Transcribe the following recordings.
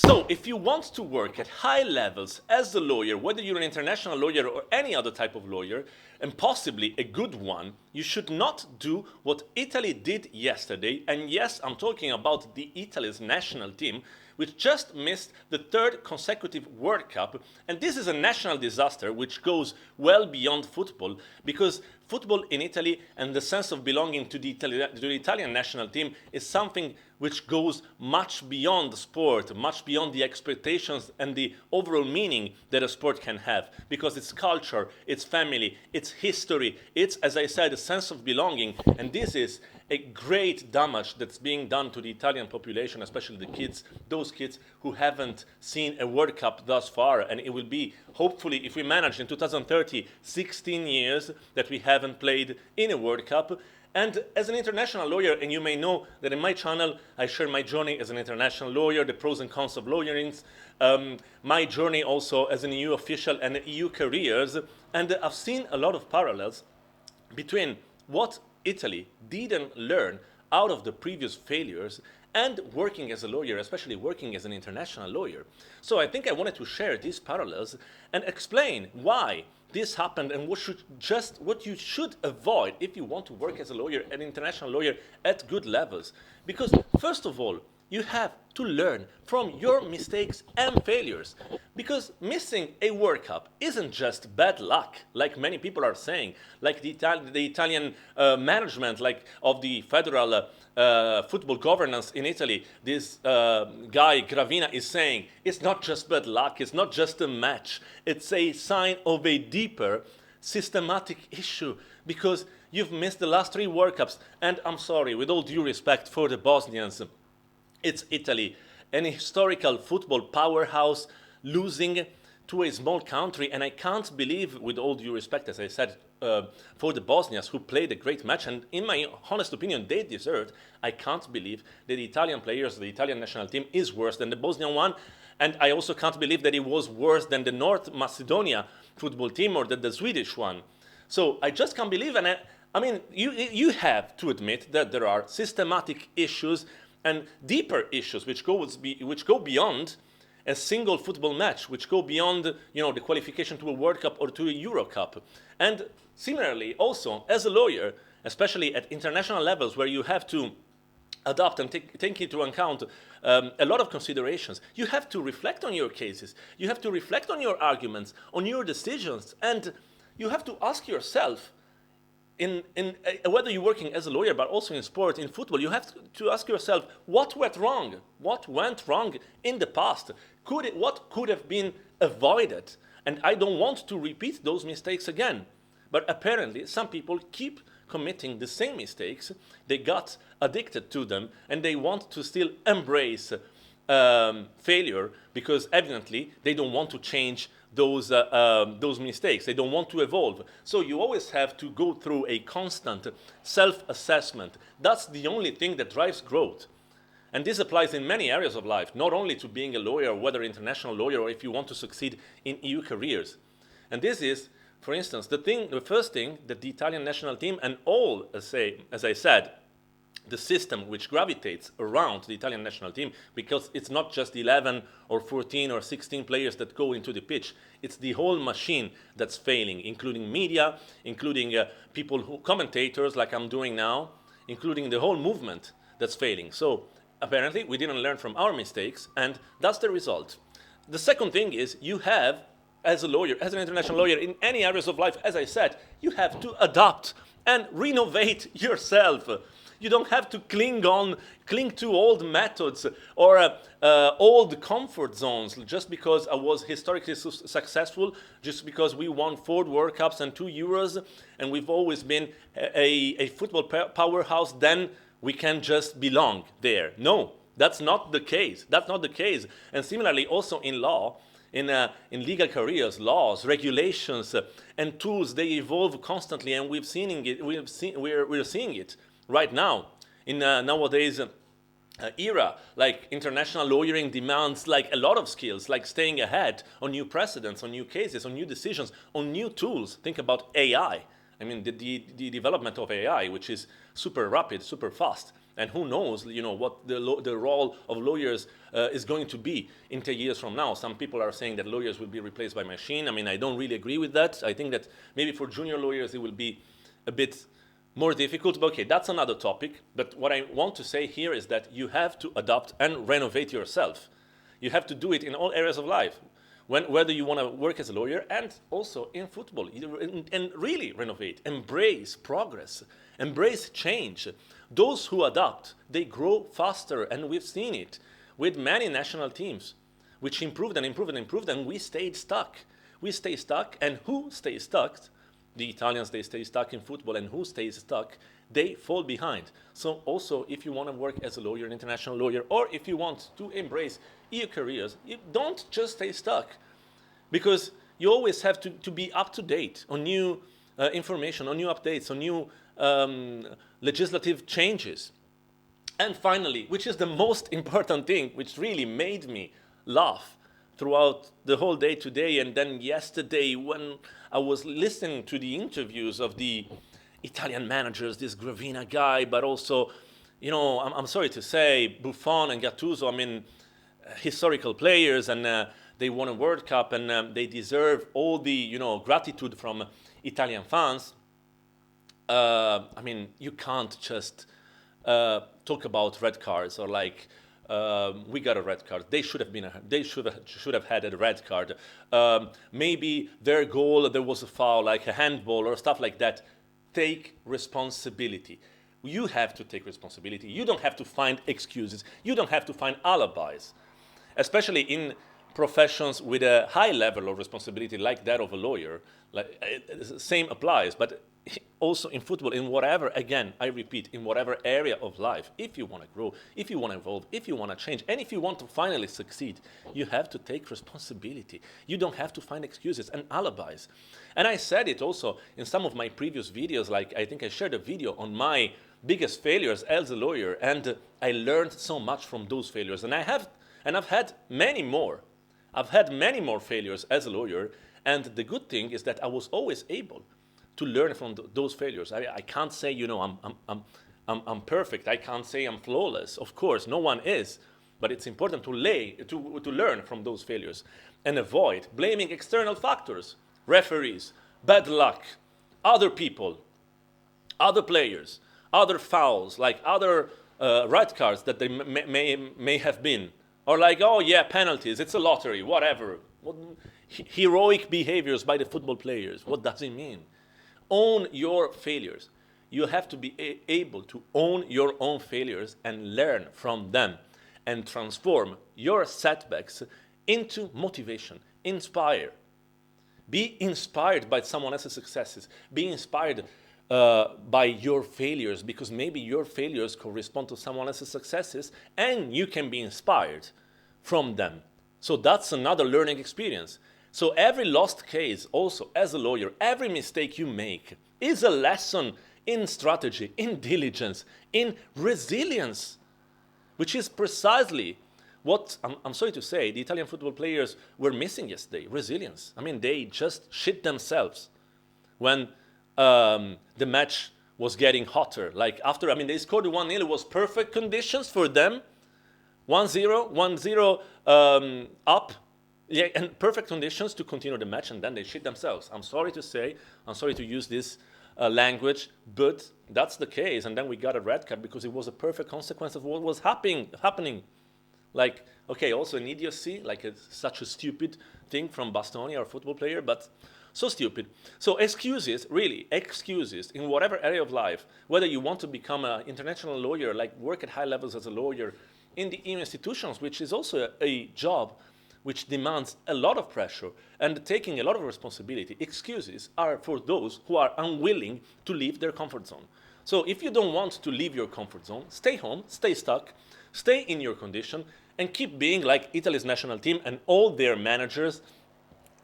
So, if you want to work at high levels as a lawyer, whether you're an international lawyer or any other type of lawyer, and possibly a good one, you should not do what Italy did yesterday. And yes, I'm talking about the Italy's national team, which just missed the third consecutive World Cup. And this is a national disaster which goes well beyond football, because football in Italy and the sense of belonging to the Italian national team is something which goes much beyond sport, much beyond the expectations and the overall meaning that a sport can have, because it's culture, it's family, it's history, it's, as I said, a sense of belonging. And this is a great damage that's being done to the Italian population, especially the kids, those kids who haven't seen a World Cup thus far. And it will be, hopefully, if we manage in 2030, 16 years that we haven't played in a World Cup. And as an international lawyer, and you may know that in my channel, I share my journey as an international lawyer, the pros and cons of lawyering, my journey also as an EU official and EU careers. And I've seen a lot of parallels between what Italy didn't learn out of the previous failures and working as a lawyer, especially working as an international lawyer. So I think I wanted to share these parallels and explain why this happened and what you should avoid if you want to work as a lawyer, an international lawyer at good levels. Because first of all, you have to learn from your mistakes and failures. Because missing a World Cup isn't just bad luck, like many people are saying, like the Italian management, like of the federal football governance in Italy, this guy Gravina is saying, it's not just bad luck, it's not just a match, it's a sign of a deeper systematic issue, because you've missed the last 3 World Cups. And I'm sorry, with all due respect for the Bosnians, it's Italy, an historical football powerhouse, losing to a small country. And I can't believe, with all due respect, as I said, for the Bosnians, who played a great match, and in my honest opinion, they deserved. I can't believe that the Italian players, the Italian national team, is worse than the Bosnian one. And I also can't believe that it was worse than the North Macedonia football team or the Swedish one. So I just can't believe, and I mean, you have to admit that there are systematic issues and deeper issues which go beyond a single football match, which go beyond, the qualification to a World Cup or to a Euro Cup. And similarly, also, as a lawyer, especially at international levels where you have to adopt and take into account a lot of considerations, you have to reflect on your cases, you have to reflect on your arguments, on your decisions, and you have to ask yourself, whether you're working as a lawyer, but also in sport, in football, you have to ask yourself, what went wrong? What went wrong in the past? What could have been avoided? And I don't want to repeat those mistakes again. But apparently, some people keep committing the same mistakes. They got addicted to them, and they want to still embrace failure, because evidently they don't want to change those mistakes. They don't want to evolve. So you always have to go through a constant self-assessment. That's the only thing that drives growth. And this applies in many areas of life, not only to being a lawyer, whether international lawyer, or if you want to succeed in EU careers. And this is, for instance, the first thing that the Italian national team and all, as I said, the system which gravitates around the Italian national team, because it's not just 11 or 14 or 16 players that go into the pitch, it's the whole machine that's failing, including media, including commentators like I'm doing now, including the whole movement that's failing. So apparently we didn't learn from our mistakes, and that's the result. The second thing is, you have, as a lawyer, as an international lawyer, in any areas of life, as I said, you have to adapt and renovate yourself. You don't have to cling to old methods or old comfort zones just because I was historically successful, just because we won 4 World Cups and 2 Euros, and we've always been a football powerhouse, then we can just belong there. No, that's not the case. That's not the case. And similarly, also in law, in legal careers, laws, regulations, and tools, they evolve constantly, and we're seeing it right now in nowadays era. Like, international lawyering demands like a lot of skills, like staying ahead on new precedents, on new cases, on new decisions, on new tools. Think about AI. I mean, the development of AI, which is super rapid, super fast. And who knows, what the role of lawyers is going to be in 10 years from now. Some people are saying that lawyers will be replaced by machine. I mean, I don't really agree with that. I think that maybe for junior lawyers it will be a bit more difficult. But okay, that's another topic. But what I want to say here is that you have to adapt and renovate yourself. You have to do it in all areas of life. Whether you want to work as a lawyer and also in football, and really renovate, embrace progress, embrace change. Those who adapt, they grow faster, and we've seen it with many national teams, which improved and improved and improved, and we stayed stuck. We stay stuck, and who stays stuck? The Italians, they stay stuck in football, and who stays stuck? They fall behind. So also, if you want to work as a lawyer, an international lawyer, or if you want to embrace your careers, you don't just stay stuck, because you always have to be up to date on new information, on new updates, on new legislative changes. And finally, which is the most important thing, which really made me laugh throughout the whole day today, and then yesterday when I was listening to the interviews of the Italian managers, this Gravina guy, but also, I'm sorry to say, Buffon and Gattuso, I mean, historical players, and they won a World Cup, and they deserve all the, gratitude from Italian fans. I mean, you can't just talk about red cards or like, we got a red card. They should have had a red card. Maybe their goal, there was a foul, like a handball or stuff like that. Take responsibility. You have to take responsibility. You don't have to find excuses. You don't have to find alibis, especially in professions with a high level of responsibility like that of a lawyer. Like, same applies, but also in football, in whatever, again, I repeat, in whatever area of life, if you want to grow, if you want to evolve, if you want to change, and if you want to finally succeed, you have to take responsibility. You don't have to find excuses and alibis. And I said it also in some of my previous videos, like I think I shared a video on my biggest failures as a lawyer, and I learned so much from those failures. And I've had many more. I've had many more failures as a lawyer, and the good thing is that I was always able to learn from those failures. I can't say, I'm perfect. I can't say I'm flawless. Of course, no one is. But it's important to learn from those failures and avoid blaming external factors, referees, bad luck, other people, other players, other fouls, like other red cards that they may have been. Or like, oh yeah, penalties, it's a lottery, whatever. Heroic behaviors by the football players. What does it mean? Own your failures. You have to be able to own your own failures and learn from them and transform your setbacks into motivation. Inspire. Be inspired by someone else's successes. Be inspired by your failures, because maybe your failures correspond to someone else's successes and you can be inspired from them. So that's another learning experience. So every lost case, also as a lawyer, every mistake you make is a lesson in strategy, in diligence, in resilience, which is precisely what, I'm sorry to say, the Italian football players were missing yesterday, resilience. I mean, they just shit themselves when the match was getting hotter. Like after, I mean, they scored 1-0, it was perfect conditions for them. 1-0 up. Yeah, and perfect conditions to continue the match, and then they shit themselves. I'm sorry to say, I'm sorry to use this language, but that's the case. And then we got a red card because it was a perfect consequence of what was happening. Like, okay, also an idiocy, like such a stupid thing from Bastoni, our football player, but so stupid. So excuses, really, excuses in whatever area of life, whether you want to become an international lawyer, like work at high levels as a lawyer in the institutions, which is also a job which demands a lot of pressure and taking a lot of responsibility. Excuses are for those who are unwilling to leave their comfort zone. So if you don't want to leave your comfort zone, stay home, stay stuck, stay in your condition, and keep being like Italy's national team and all their managers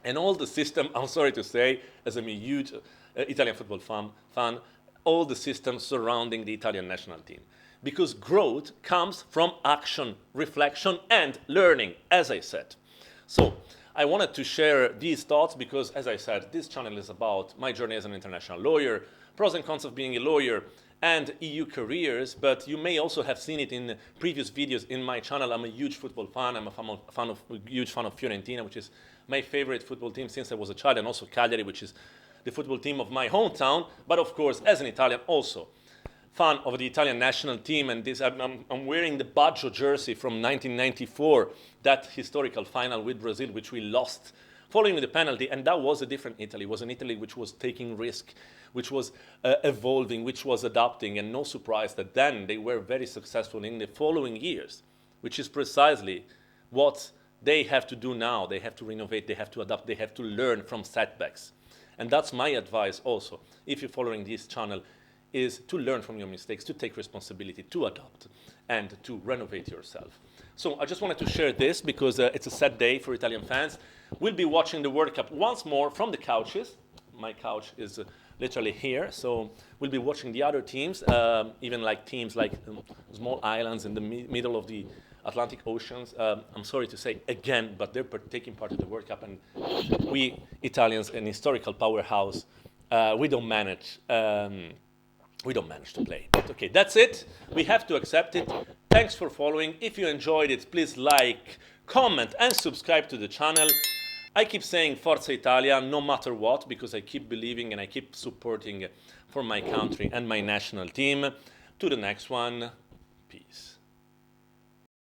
and all the system, I'm sorry to say, as I'm a huge Italian football fan, all the systems surrounding the Italian national team. Because growth comes from action, reflection, and learning, as I said. So I wanted to share these thoughts because, as I said, this channel is about my journey as an international lawyer, pros and cons of being a lawyer, and EU careers, but you may also have seen it in previous videos in my channel. I'm a huge football fan. I'm a huge fan of Fiorentina, which is my favorite football team since I was a child, and also Cagliari, which is the football team of my hometown. But of course, as an Italian, also fan of the Italian national team, and this I'm wearing the Baggio jersey from 1994, that historical final with Brazil, which we lost following the penalty, and that was a different Italy. It was an Italy which was taking risk, which was evolving, which was adapting, and no surprise that then they were very successful in the following years, which is precisely what they have to do now. They have to renovate, they have to adapt, they have to learn from setbacks. And that's my advice also, if you're following this channel, is to learn from your mistakes, to take responsibility, to adapt, and to renovate yourself. So I just wanted to share this because it's a sad day for Italian fans. We'll be watching the World Cup once more from the couches. My couch is literally here, so we'll be watching the other teams, even like teams like small islands in the middle of the Atlantic Oceans. I'm sorry to say again, but they're taking part in the World Cup, and we Italians, an historical powerhouse, we don't manage to play. But okay, that's it. We have to accept it. Thanks for following. If you enjoyed it, please like, comment, and subscribe to the channel. I keep saying Forza Italia no matter what, because I keep believing and I keep supporting for my country and my national team. To the next one. Peace.